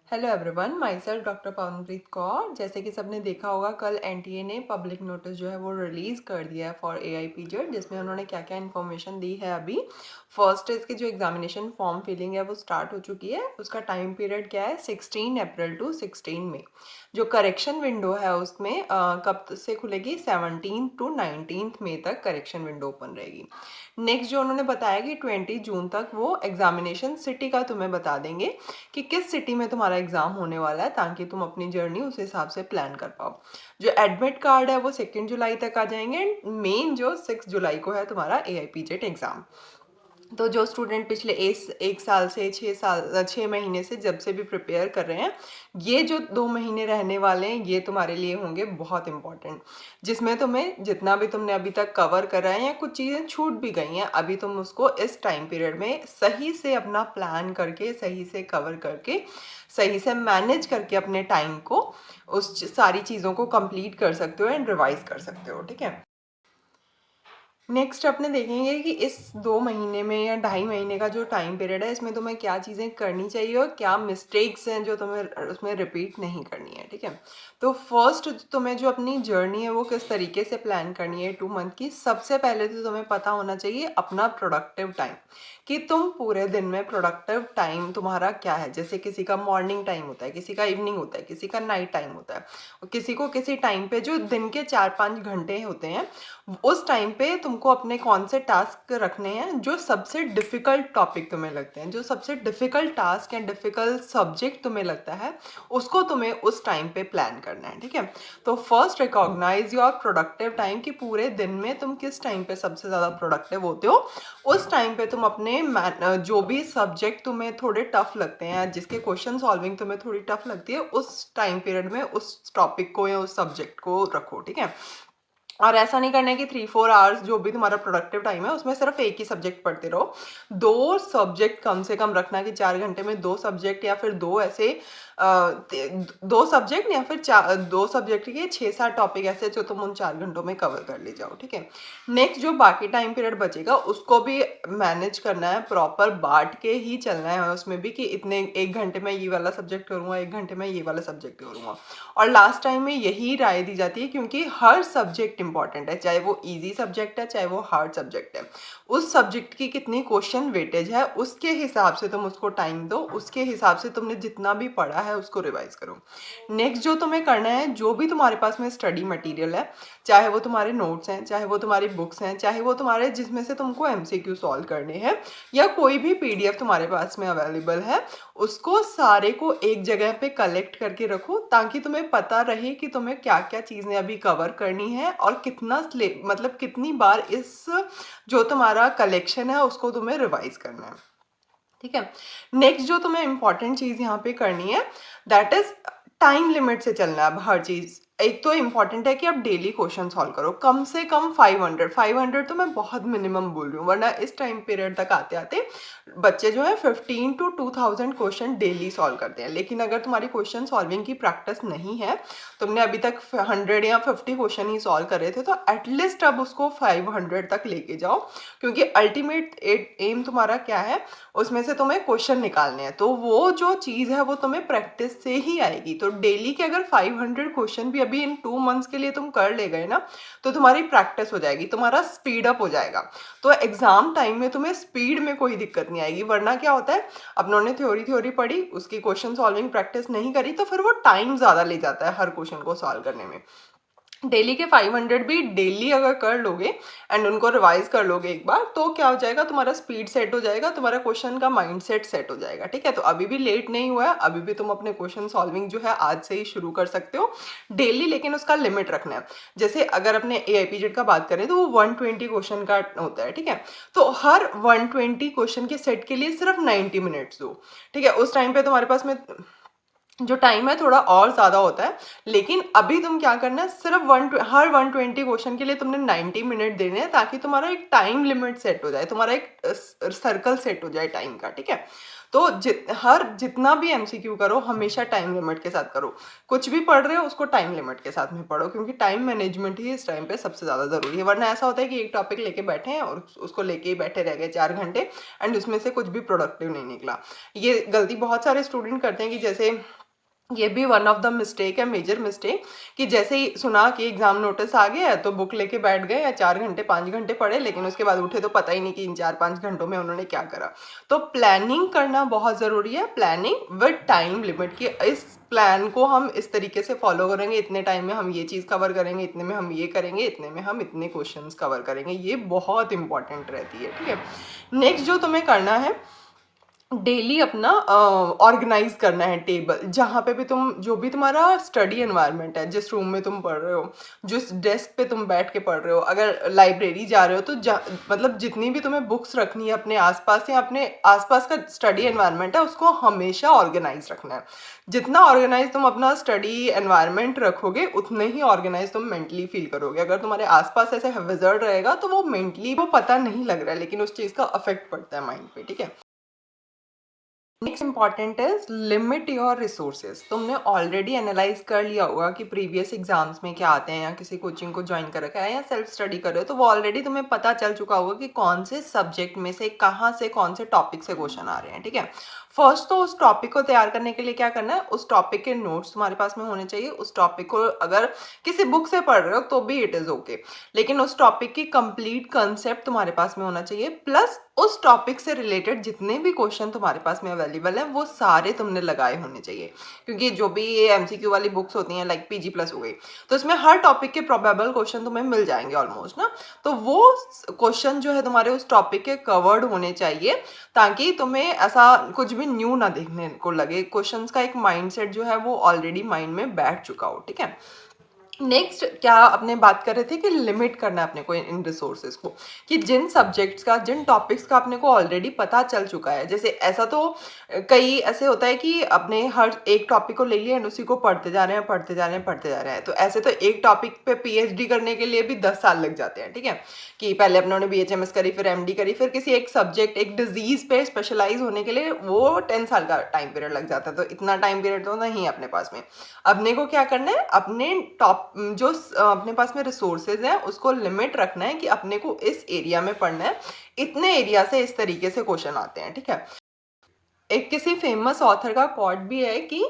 Hello everyone, my self doctor Pawanpreet Kaur. जैसे कि सबने देखा होगा, कल एनटीए ने पब्लिक नोटिस जो है वो रिलीज़ कर दिया है फॉर एआईपीजेड, जिसमें उन्होंने क्या क्या इन्फॉर्मेशन दी है। अभी फर्स्ट इसकी जो एग्जामिनेशन फॉर्म फिलिंग है वो स्टार्ट हो चुकी है। उसका टाइम पीरियड क्या है, 16 अप्रैल टू 16 मई। जो करेक्शन विंडो है उसमें कब से खुलेगी, 17 टू 19 मई तक करेक्शन विंडो ओपन रहेगी। नेक्स्ट जो उन्होंने बताया कि 20 जून तक वो एग्जामिनेशन सिटी का तुम्हें बता देंगे कि किस सिटी में तुम्हारा एग्जाम होने वाला है, ताकि तुम अपनी जर्नी उस हिसाब से प्लान कर पाओ। जो एडमिट कार्ड है वो 2 जुलाई तक आ जाएंगे। मेन जो 6 जुलाई को है तुम्हारा एआईपीजेट एग्जाम। तो जो स्टूडेंट पिछले एक साल से 6 महीने से जब से भी प्रिपेयर कर रहे हैं, ये जो 2 महीने रहने वाले हैं ये तुम्हारे लिए होंगे बहुत इंपॉर्टेंट, जिसमें तुम्हें जितना भी तुमने अभी तक कवर करा है या कुछ चीज़ें छूट भी गई हैं, अभी तुम उसको इस टाइम पीरियड में सही से अपना प्लान करके, सही से कवर करके, सही से मैनेज करके अपने टाइम को उस सारी चीज़ों को कंप्लीट कर सकते हो एंड रिवाइज कर सकते हो। ठीक है, नेक्स्ट अपने देखेंगे कि इस 2 महीने में या 2.5 महीने का जो टाइम पीरियड है, इसमें तुम्हें क्या चीज़ें करनी चाहिए और क्या मिस्टेक्स हैं जो तुम्हें उसमें रिपीट नहीं करनी है। ठीक है, तो फर्स्ट तुम्हें जो अपनी जर्नी है वो किस तरीके से प्लान करनी है 2 मंथ की। सबसे पहले तो तुम्हें पता होना चाहिए अपना प्रोडक्टिव टाइम, कि तुम पूरे दिन में प्रोडक्टिव टाइम तुम्हारा क्या है। जैसे किसी का मॉर्निंग टाइम होता है, किसी का इवनिंग होता है, किसी का नाइट टाइम होता है, और किसी को किसी टाइम पे जो दिन के 4-5 घंटे होते हैं, उस टाइम पे तुमको अपने कौन से टास्क रखने हैं जो सबसे डिफ़िकल्ट टॉपिक तुम्हें लगते हैं, जो सबसे डिफ़िकल्ट टास्क या डिफ़िकल्ट सब्जेक्ट तुम्हें लगता है, उसको तुम्हें उस टाइम पे प्लान करना है। ठीक है, तो first recognise your productive time, कि पूरे दिन में तुम किस टाइम पे सबसे ज़्यादा प्रोडक्टिव होते हो। उस टाइम पे तुम अपने जो भी सब्जेक्ट तुम्हें थोड़े टफ लगते हैं, जिसके क्वेश्चन सॉल्विंग तुम्हें थोड़ी टफ लगती है, उस टाइम पीरियड में उस टॉपिक को या उस सब्जेक्ट को रखो। ठीक है, और ऐसा नहीं करना है कि 3-4 आवर्स जो भी तुम्हारा प्रोडक्टिव टाइम है उसमें सिर्फ एक ही सब्जेक्ट पढ़ते रहो। 2 सब्जेक्ट कम से कम रखना, कि 4 घंटे में 2 सब्जेक्ट, या फिर 2 सब्जेक्ट, या फिर 2 सब्जेक्ट के 6-7 टॉपिक ऐसे जो तुम उन 4 घंटों में कवर कर ले जाओ। ठीक है, नेक्स्ट जो बाकी टाइम पीरियड बचेगा उसको भी मैनेज करना है, प्रॉपर बांट के ही चलना है उसमें भी, कि इतने 1 घंटे में ये वाला सब्जेक्ट करूँगा, 1 घंटे में ये वाला सब्जेक्ट करूँगा। और लास्ट टाइम में यही राय दी जाती है, क्योंकि हर सब्जेक्ट इंपॉर्टेंट है, चाहे वो इजी सब्जेक्ट है चाहे वो हार्ड सब्जेक्ट है। उस सब्जेक्ट की कितनी क्वेश्चन वेटेज है उसके हिसाब से तुम उसको टाइम दो, उसके हिसाब से तुमने जितना भी पढ़ा है उसको रिवाइज करो। नेक्स्ट जो तुम्हें करना है, जो भी तुम्हारे पास में स्टडी मटेरियल है, चाहे वो तुम्हारे नोट्स हैं, चाहे वो तुम्हारी बुक्स हैं, चाहे वो तुम्हारे जिसमें से तुमको एमसीक्यू सॉल्व करने हैं, या कोई भी पीडीएफ तुम्हारे पास में अवेलेबल है, उसको सारे को एक जगह पे कलेक्ट करके रखो, ताकि तुम्हें पता रहे कि तुम्हें क्या क्या चीज़ें अभी कवर करनी है और कितना मतलब कितनी बार इस जो तुम्हारा कलेक्शन है उसको तुम्हें रिवाइज करना है। ठीक है, नेक्स्ट जो तुम्हें इंपॉर्टेंट चीज़ यहाँ पे करनी है, दैट इज टाइम लिमिट से चलना है। अब हर चीज़, एक तो इम्पॉर्टेंट है कि आप डेली क्वेश्चन सॉल्व करो, कम से कम 500 तो मैं बहुत मिनिमम बोल रही हूँ, वरना इस टाइम पीरियड तक आते आते बच्चे जो है 15 to 2000 क्वेश्चन डेली सॉल्व करते हैं। लेकिन अगर तुम्हारी क्वेश्चन सॉल्विंग की प्रैक्टिस नहीं है, तुमने अभी तक 100 या 50 क्वेश्चन ही सॉल्व करे थे, तो एटलीस्ट अब उसको 500 तक लेके जाओ, क्योंकि अल्टीमेट एम तुम्हारा क्या है, उसमें से तुम्हें क्वेश्चन निकालने हैं। तो वो जो चीज़ है वो तुम्हें प्रैक्टिस से ही आएगी। तो डेली के अगर 500 क्वेश्चन भी अभी इन 2 मंथ्स के लिए तुम कर ले गए ना, तो तुम्हारी प्रैक्टिस हो जाएगी, तुम्हारा स्पीड अप हो जाएगा। तो एग्जाम टाइम में तुम्हें स्पीड में कोई दिक्कत नहीं आएगी। वरना क्या होता है, अपनों ने थ्योरी पढ़ी, उसकी क्वेश्चन सॉल्विंग प्रैक्टिस नहीं करी, तो फिर वो टाइम ज़्यादा ले जाता है हर क्वेश्चन को सॉल्व करने में। डेली के 500 भी डेली अगर कर लोगे एंड उनको रिवाइज कर लोगे एक बार, तो क्या हो जाएगा, तुम्हारा स्पीड सेट हो जाएगा, तुम्हारा क्वेश्चन का माइंडसेट सेट हो जाएगा। ठीक है, तो अभी भी लेट नहीं हुआ है, अभी भी तुम अपने क्वेश्चन सॉल्विंग जो है आज से ही शुरू कर सकते हो डेली, लेकिन उसका लिमिट रखना है। जैसे अगर अपने एआईपीजेड का बात करें तो वो 120 क्वेश्चन का होता है। ठीक है, तो हर 120 क्वेश्चन के सेट के लिए सिर्फ 90 मिनट्स दो। ठीक है, उस टाइम पे तुम्हारे पास में जो टाइम है थोड़ा और ज़्यादा होता है, लेकिन अभी तुम क्या करना है, सिर्फ हर 120 क्वेश्चन के लिए तुमने 90 मिनट देने हैं, ताकि तुम्हारा एक टाइम लिमिट सेट हो जाए, तुम्हारा एक सर्कल सेट हो जाए टाइम का। ठीक है, तो जितना भी एमसीक्यू करो हमेशा टाइम लिमिट के साथ करो। कुछ भी पढ़ रहे हो उसको टाइम लिमिट के साथ में पढ़ो, क्योंकि टाइम मैनेजमेंट ही इस टाइम पे सबसे ज़्यादा ज़रूरी है। वरना ऐसा होता है कि एक टॉपिक लेके बैठे हैं और उसको लेके ही बैठे रह गए 4 घंटे, एंड उसमें से कुछ भी प्रोडक्टिव नहीं निकला। ये गलती बहुत सारे स्टूडेंट करते हैं कि जैसे ये भी वन ऑफ द मिस्टेक है, मेजर मिस्टेक, कि जैसे ही सुना कि एग्जाम नोटिस आ गया है तो बुक लेके बैठ गए या 4 घंटे 5 घंटे पढ़े, लेकिन उसके बाद उठे तो पता ही नहीं कि इन 4-5 घंटों में उन्होंने क्या करा। तो प्लानिंग करना बहुत ज़रूरी है, प्लानिंग विद टाइम लिमिट, की इस प्लान को हम इस तरीके से फॉलो करेंगे, इतने टाइम में हम ये चीज़ कवर करेंगे, इतने में हम ये करेंगे, इतने में हम इतने क्वेश्चंस कवर करेंगे। ये बहुत इंपॉर्टेंट रहती है, ठीक है। नेक्स्ट जो तुम्हें करना है, डेली अपना ऑर्गेनाइज करना है टेबल, जहाँ पे भी तुम, जो भी तुम्हारा स्टडी एनवायरनमेंट है, जिस रूम में तुम पढ़ रहे हो, जिस डेस्क पे तुम बैठ के पढ़ रहे हो, अगर लाइब्रेरी जा रहे हो तो मतलब जितनी भी तुम्हें बुक्स रखनी है अपने आसपास या अपने आसपास का स्टडी एनवायरनमेंट है उसको हमेशा ऑर्गेनाइज रखना है। जितना ऑर्गेनाइज तुम अपना स्टडी एनवायरनमेंट रखोगे उतने ही ऑर्गेनाइज तुम मेंटली फील करोगे। अगर तुम्हारे आसपास ऐसे विजर्ड रहेगा तो वो मेंटली वो पता नहीं लग रहा है, लेकिन उस चीज़ का अफेक्ट पड़ता है माइंड पे, ठीक है। Next important is limit your resources. तुमने ऑलरेडी एनालाइज कर लिया होगा कि प्रीवियस एग्जाम्स में क्या आते हैं, या किसी कोचिंग को ज्वाइन कर रखा है या सेल्फ स्टडी कर रहे हो तो वो ऑलरेडी तुम्हें पता चल चुका होगा कि कौन से सब्जेक्ट में से कहाँ से कौन से टॉपिक से क्वेश्चन आ रहे हैं, ठीक है। फर्स्ट तो उस टॉपिक को तैयार करने के लिए क्या करना है, उस टॉपिक के नोट्स तुम्हारे पास में होने चाहिए। उस टॉपिक को अगर किसी बुक से पढ़ रहे हो तो भी इट इज़ ओके, लेकिन उस टॉपिक की कंप्लीट कंसेप्ट तुम्हारे पास में होना चाहिए, प्लस उस टॉपिक से रिलेटेड जितने भी क्वेश्चन तुम्हारे पास में अवेलेबल हैं वो सारे तुमने लगाए होने चाहिए। क्योंकि जो भी ये एमसीक्यू वाली बुक्स होती हैं लाइक पीजी प्लस हो गई, तो इसमें हर टॉपिक के प्रोबेबल क्वेश्चन तुम्हें मिल जाएंगे ऑलमोस्ट ना। तो वो क्वेश्चन जो है तुम्हारे उस टॉपिक के कवर्ड होने चाहिए, ताकि तुम्हें ऐसा कुछ भी न्यू ना देखने को लगे। क्वेश्चंस का एक माइंडसेट जो है वो ऑलरेडी माइंड में बैठ चुका हो, ठीक है। नेक्स्ट क्या अपने बात कर रहे थे कि लिमिट करना है अपने को इन रिसोर्सेज को, कि जिन सब्जेक्ट्स का, जिन टॉपिक्स का अपने को ऑलरेडी पता चल चुका है। जैसे ऐसा तो कई ऐसे होता है कि अपने हर एक टॉपिक को ले लिया एंड उसी को पढ़ते जा रहे हैं पढ़ते जा रहे हैं पढ़ते जा रहे हैं। तो ऐसे तो एक टॉपिक पे पीएचडी करने के लिए भी 10 साल लग जाते हैं, ठीक है। कि पहले अपने बीएचएमएस करी, फिर एमडी करी, फिर किसी एक सब्जेक्ट, एक डिजीज पे स्पेशलाइज होने के लिए वो 10 साल का टाइम पीरियड लग जाता है। तो इतना टाइम पीरियड तो नहीं है अपने पास में। अपने को क्या करना है, अपने जो अपने पास में रिसोर्सेज हैं उसको लिमिट रखना है कि अपने को इस एरिया में पढ़ना है, इतने एरिया से इस तरीके से क्वेश्चन आते हैं, ठीक है। एक किसी फेमस ऑथर का कोट भी है कि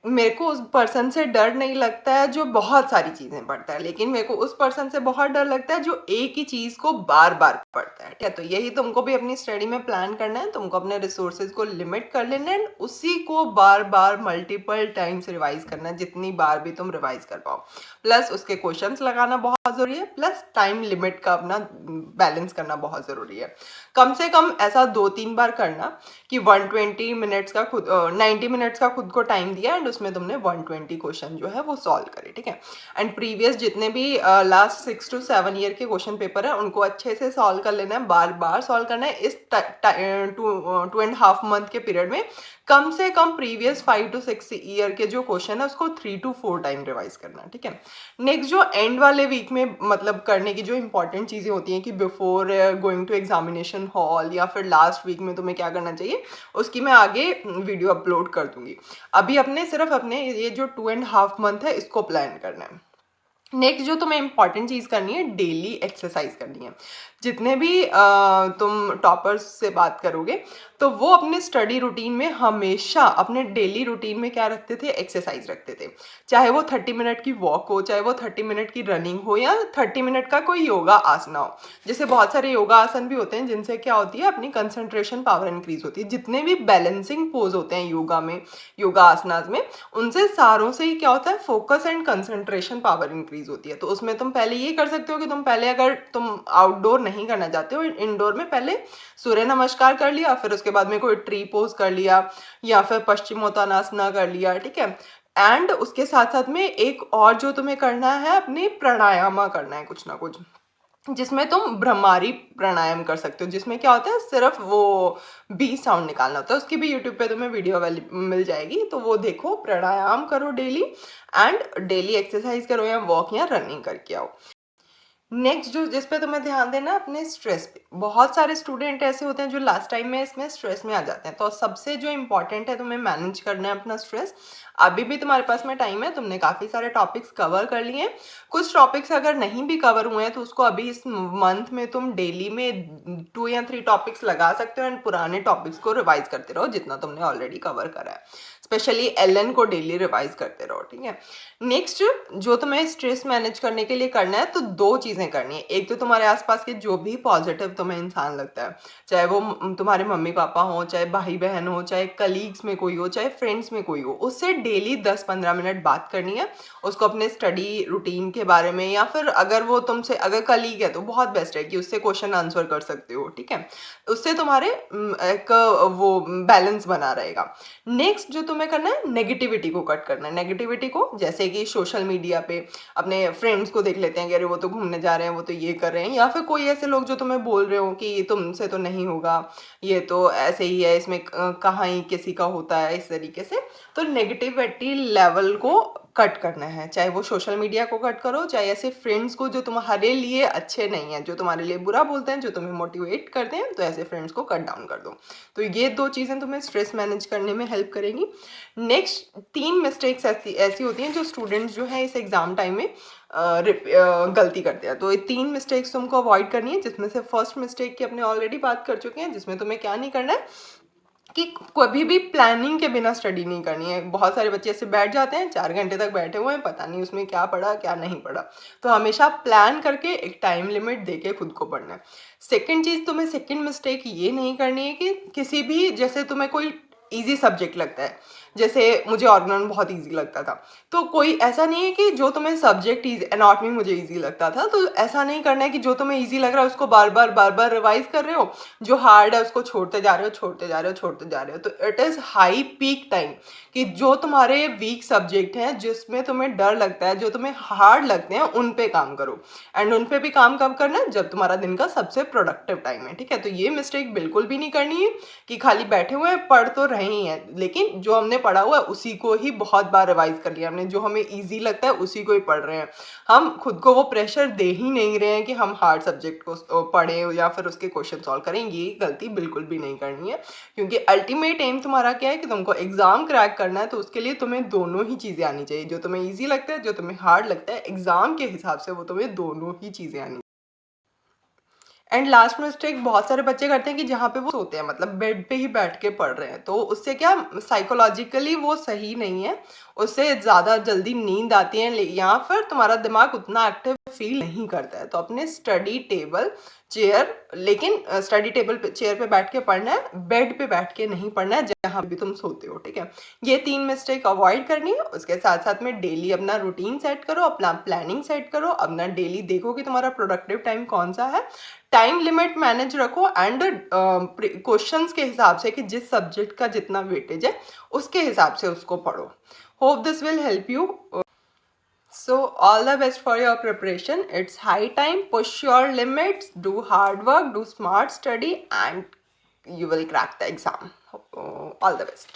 मेरे को उस पर्सन से डर नहीं लगता है जो बहुत सारी चीज़ें पढ़ता है, लेकिन मेरे को उस पर्सन से बहुत डर लगता है जो एक ही चीज़ को बार बार पढ़ता है, ठीक है। तो यही तुमको भी अपनी स्टडी में प्लान करना है। तुमको अपने रिसोर्सेज को लिमिट कर लेना है, उसी को बार बार मल्टीपल टाइम्स रिवाइज करना है, जितनी बार भी तुम रिवाइज कर पाओ। प्लस उसके क्वेश्चंस लगाना बहुत ज़रूरी है, प्लस टाइम लिमिट का अपना बैलेंस करना बहुत ज़रूरी है। कम से कम ऐसा 2-3 बार करना कि 120 मिनट्स का खुद 90 मिनट्स का खुद को टाइम दिया एंड उसमें तुमने 120 क्वेश्चन जो है वो सॉल्व करे, ठीक है। एंड प्रीवियस जितने भी लास्ट 6 to 7 ईयर के क्वेश्चन पेपर है उनको अच्छे से सॉल्व कर लेना है, बार बार सॉल्व करना है। इस 2.5 मंथ के पीरियड में कम से कम प्रीवियस 5 to 6 ईयर के जो क्वेश्चन है उसको 3 to 4 टाइम रिवाइज करना है, ठीक है। नेक्स्ट जो एंड वाले वीक में मतलब करने की जो इंपॉर्टेंट चीज़ें होती हैं कि before going to examination hall या फिर लास्ट वीक में तुम्हें क्या करना चाहिए, उसकी मैं आगे वीडियो अपलोड कर दूंगी। अभी अपने सिर्फ अपने ये जो 2.5 मंथ है इसको प्लान करना है। नेक्स्ट जो तुम्हें इंपॉर्टेंट चीज़ करनी है, डेली एक्सरसाइज करनी है। जितने भी तुम टॉपर्स से बात करोगे तो वो अपने स्टडी रूटीन में हमेशा अपने डेली रूटीन में क्या रखते थे, एक्सरसाइज रखते थे। चाहे वो 30 मिनट की वॉक हो, चाहे वो 30 मिनट की रनिंग हो, या 30 मिनट का कोई योगा आसना हो। जैसे बहुत सारे योगा आसन भी होते हैं जिनसे क्या होती है, अपनी कंसंट्रेशन पावर इंक्रीज होती है। जितने भी बैलेंसिंग पोज होते हैं योगा में, योगा आसनाज में, उनसे सारों से ही क्या होता है, focus and concentration power increase होती है। तो उसमें तुम पहले ये कर सकते हो कि तुम पहले, अगर तुम आउटडोर नहीं करना चाहते हो, इंडोर में पहले सूर्य नमस्कार कर लिया, फिर उसके बाद में कोई ट्री पोज कर लिया या फिर पश्चिमोत्तानासना कर लिया, ठीक है। एंड उसके साथ साथ में एक और जो तुम्हें करना है, अपनी प्राणायाम करना है कुछ ना कुछ, जिसमें तुम ब्रह्मारी प्राणायाम कर सकते हो, जिसमें क्या होता है, सिर्फ वो बी साउंड निकालना होता है। उसकी भी यूट्यूब पे तुम्हें वीडियो मिल जाएगी, तो वो देखो, प्राणायाम करो डेली एंड डेली एक्सरसाइज करो या वॉक या रनिंग करके आओ। नेक्स्ट जो जिस पे तुम्हें ध्यान देना है अपने स्ट्रेस पे। बहुत सारे स्टूडेंट ऐसे होते हैं जो लास्ट टाइम में इसमें स्ट्रेस में आ जाते हैं, तो सबसे जो इम्पोर्टेंट है तुम्हें मैनेज करना है अपना स्ट्रेस। अभी भी तुम्हारे पास में टाइम है, तुमने काफ़ी सारे टॉपिक्स कवर कर लिए हैं। कुछ टॉपिक्स अगर नहीं भी कवर हुए हैं तो उसको अभी इस मंथ में तुम डेली में 2 या 3 टॉपिक्स लगा सकते हो एंड पुराने टॉपिक्स को रिवाइज करते रहो जितना तुमने ऑलरेडी कवर करा है। स्पेशली एलन को डेली रिवाइज करते रहो, ठीक है। नेक्स्ट जो तुम्हें स्ट्रेस मैनेज करने के लिए करना है तो 2 चीज़ें करनी है। एक तो तुम्हारे आसपास के जो भी पॉजिटिव तुम्हें इंसान लगता है, चाहे वो तुम्हारे मम्मी पापा हो, चाहे भाई बहन हो, चाहे कलीग्स में कोई हो, चाहे फ्रेंड्स में कोई हो, उससे डेली 10-15 मिनट बात करनी है। उसको अपने स्टडी रूटीन के बारे में, या फिर अगर वो तुमसे अगर कलीग है तो बहुत बेस्ट है कि उससे क्वेश्चन आंसर कर सकते हो, ठीक है। उससे तुम्हारे एक वो बैलेंस बना रहेगा। नेक्स्ट जो तुम्हें करना है नेगेटिविटी को कट करना है। नेगेटिविटी को जैसे कि सोशल मीडिया पे अपने फ्रेंड्स को देख लेते हैं कि अरे वो तो घूमने जा रहे हैं, वो तो ये कर रहे हैं, या फिर कोई ऐसे लोग जो तुम्हें बोल रहे हो कि तुमसे तो नहीं होगा, ये तो ऐसे ही है, इसमें कहाँ ही किसी का होता है, इस तरीके से। तो नेगेटिविटी लेवल को कट करना है, चाहे वो सोशल मीडिया को कट करो, चाहे ऐसे फ्रेंड्स को जो तुम्हारे लिए अच्छे नहीं हैं, जो तुम्हारे लिए बुरा बोलते हैं, जो तुम्हें मोटिवेट करते हैं, तो ऐसे फ्रेंड्स को कट डाउन कर दो। तो ये 2 चीज़ें तुम्हें स्ट्रेस मैनेज करने में हेल्प करेंगी। नेक्स्ट 3 मिस्टेक्स ऐसी ऐसी होती हैं जो स्टूडेंट्स जो है इस एग्ज़ाम टाइम में गलती करते हैं। तो ये 3 मिस्टेक्स तुमको अवॉइड करनी है, जिसमें से फर्स्ट मिस्टेक की अपने ऑलरेडी बात कर चुके हैं, जिसमें तुम्हें क्या नहीं करना है कि कभी भी प्लानिंग के बिना स्टडी नहीं करनी है। बहुत सारे बच्चे ऐसे बैठ जाते हैं, 4 घंटे तक बैठे हुए हैं, पता नहीं उसमें क्या पढ़ा क्या नहीं पढ़ा। तो हमेशा प्लान करके एक टाइम लिमिट दे के खुद को पढ़ना है। सेकंड चीज़, तुम्हें सेकंड मिस्टेक ये नहीं करनी है कि किसी भी, जैसे तुम्हें कोई ईजी सब्जेक्ट लगता है, जैसे मुझे ऑर्गन बहुत ईजी लगता था, तो कोई ऐसा नहीं है कि जो तुम्हें सब्जेक्ट ईजी, एनाटॉमी मुझे ईजी लगता था, तो ऐसा नहीं करना है कि जो तुम्हें ईजी लग रहा है उसको बार बार रिवाइज कर रहे हो, जो हार्ड है उसको छोड़ते जा रहे हो, छोड़ते जा रहे हो, छोड़ते जा रहे हो। तो it is high peak time कि जो तुम्हारे वीक सब्जेक्ट हैं, जिसमें तुम्हें डर लगता है, जो तुम्हें हार्ड लगते हैं, उन पे काम करो। एंड उन पे भी काम कब करना है, जब तुम्हारा दिन का सबसे प्रोडक्टिव टाइम है, ठीक है। तो ये मिस्टेक बिल्कुल भी नहीं करनी है कि खाली बैठे हुए हैं, पढ़ तो रहे ही हैं, लेकिन जो हमने पढ़ा हुआ है उसी को ही बहुत बार रिवाइज कर लिया हमने, जो हमें ईजी लगता है उसी को ही पढ़ रहे हैं। हम खुद को वो प्रेशर दे ही नहीं रहे हैं कि हम हार्ड सब्जेक्ट को पढ़ें या फिर उसके क्वेश्चन सॉल्व करें। ये गलती बिल्कुल भी नहीं करनी है, क्योंकि अल्टीमेट एम तुम्हारा क्या है कि तुमको एग्जाम क्रैक करना है। तो उसके लिए तुम्हें दोनों ही चीज़ें आनी चाहिए, जो तुम्हें ईजी लगता है, जो तुम्हें हार्ड लगता है, एग्जाम के हिसाब से वो तुम्हें दोनों ही चीज़ें आनी। एंड लास्ट मिस्टेक बहुत सारे बच्चे करते हैं कि जहाँ पे वो सोते हैं, मतलब बेड पे ही बैठ के पढ़ रहे हैं, तो उससे क्या साइकोलॉजिकली वो सही नहीं है, उससे ज़्यादा जल्दी नींद आती है, या फिर तुम्हारा दिमाग उतना एक्टिव फील नहीं करता है। तो अपने स्टडी टेबल चेयर, लेकिन स्टडी टेबल पे चेयर पे बैठ के पढ़ना है, बेड पे बैठ के नहीं पढ़ना है जहाँ भी तुम सोते हो, ठीक है। ये 3 मिस्टेक अवॉइड करनी है। उसके साथ साथ में डेली अपना रूटीन सेट करो, अपना प्लानिंग सेट करो, अपना डेली देखो कि तुम्हारा प्रोडक्टिव टाइम कौन सा है, टाइम लिमिट मैनेज रखो, एंड क्वेश्चंस के हिसाब से कि जिस सब्जेक्ट का जितना वेटेज है उसके हिसाब से उसको पढ़ो। Hope this will help you. So all the best for your preparation. It's high time. Push your limits, do hard work, do smart study, and you will crack the exam. All the best.